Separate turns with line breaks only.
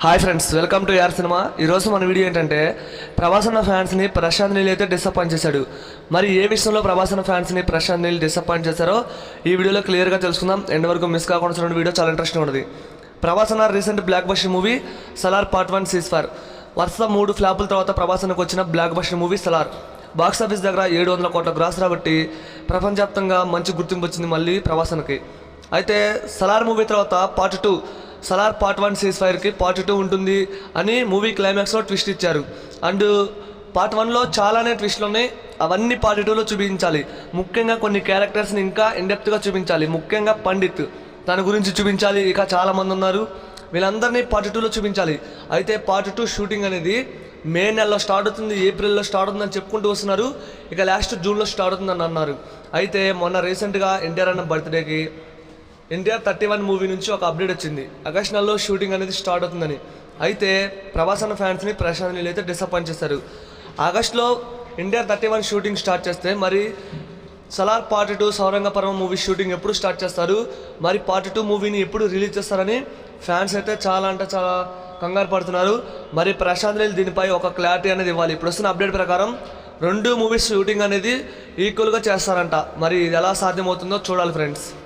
Hi friends, welcome to యార్ cinema. ఈరోజు మన వీడియో ఏంటంటే ప్రభాసన్న ఫ్యాన్స్ని ప్రశాంత్ నీల్ అయితే డిసప్పాయింట్ చేశాడు. మరి ఏ విషయంలో ప్రభాసన్న ఫ్యాన్స్ని ప్రశాంత్ నీల్ డిసప్పాయింట్ చేశారో ఈ వీడియోలో క్లియర్గా తెలుసుకుందాం. ఎండ్ వరకు మిస్ కాకుండా చూడండి, వీడియో చాలా ఇంట్రెస్టింగ్ ఉంటుంది. ప్రభాసన్న recent blockbuster movie Salaar part 1 ceasefire. వరుస 3 ఫ్లాపుల తర్వాత ప్రభాసన్నకు వచ్చిన blockbuster movie Salaar box office దగ్గర 700 కోట్ల గ్రాస్ రాబట్టి ప్రపంచవ్యాప్తంగా మంచి గుర్తింపు వచ్చింది మళ్ళీ ప్రభాసన్నకి. అయితే సలార్ మూవీ తర్వాత పార్ట్ 2 సలార్ పార్ట్ 1 సీజ్-ఫైర్కి పార్ట్ 2 ఉంటుంది అని మూవీ క్లైమాక్స్లో ట్విస్ట్ ఇచ్చారు. అండ్ పార్ట్ 1లో చాలానే ట్విస్ట్లు ఉన్నాయి, అవన్నీ పార్ట్ 2లో చూపించాలి. ముఖ్యంగా కొన్ని క్యారెక్టర్స్ని ఇంకా ఇన్డెప్త్గా చూపించాలి. ముఖ్యంగా పండిత్ దాని గురించి చూపించాలి. ఇక చాలామంది ఉన్నారు, వీళ్ళందరినీ పార్ట్ 2లో చూపించాలి. అయితే పార్ట్ 2 షూటింగ్ అనేది మే నెలలో స్టార్ట్ అవుతుంది, ఏప్రిల్లో స్టార్ట్ అవుతుందని చెప్పుకుంటూ వస్తున్నారు. ఇక లాస్ట్ జూన్లో స్టార్ట్ అవుతుందని అన్నారు. అయితే మొన్న రీసెంట్గా ఎన్టీఆర్ అన్న బర్త్డేకి ఎన్టీఆర్ 31 మూవీ నుంచి ఒక అప్డేట్ వచ్చింది, ఆగస్ట్ నెలలో షూటింగ్ అనేది స్టార్ట్ అవుతుందని. అయితే ప్రభాసన్న ఫ్యాన్స్ని ప్రశాంత్ నీల్ అయితే డిసప్పాయింట్ చేశారు. ఆగస్టులో ఎన్టీఆర్ 31 షూటింగ్ స్టార్ట్ చేస్తే మరి సలార్ పార్ట్ 2 సౌరంగ పర్వం మూవీ షూటింగ్ ఎప్పుడు స్టార్ట్ చేస్తారు, మరి పార్ట్ 2 మూవీని ఎప్పుడు రిలీజ్ చేస్తారని ఫ్యాన్స్ అయితే చాలా అంటే చాలా కంగారు పడుతున్నారు. మరి ప్రశాంత్ నీల్ దీనిపై ఒక క్లారిటీ అనేది ఇవ్వాలి. ఇప్పుడు వస్తున్న అప్డేట్ ప్రకారం 2 మూవీస్ షూటింగ్ అనేది ఈక్వల్గా చేస్తారంట. మరి ఇది ఎలా సాధ్యమవుతుందో చూడాలి ఫ్రెండ్స్.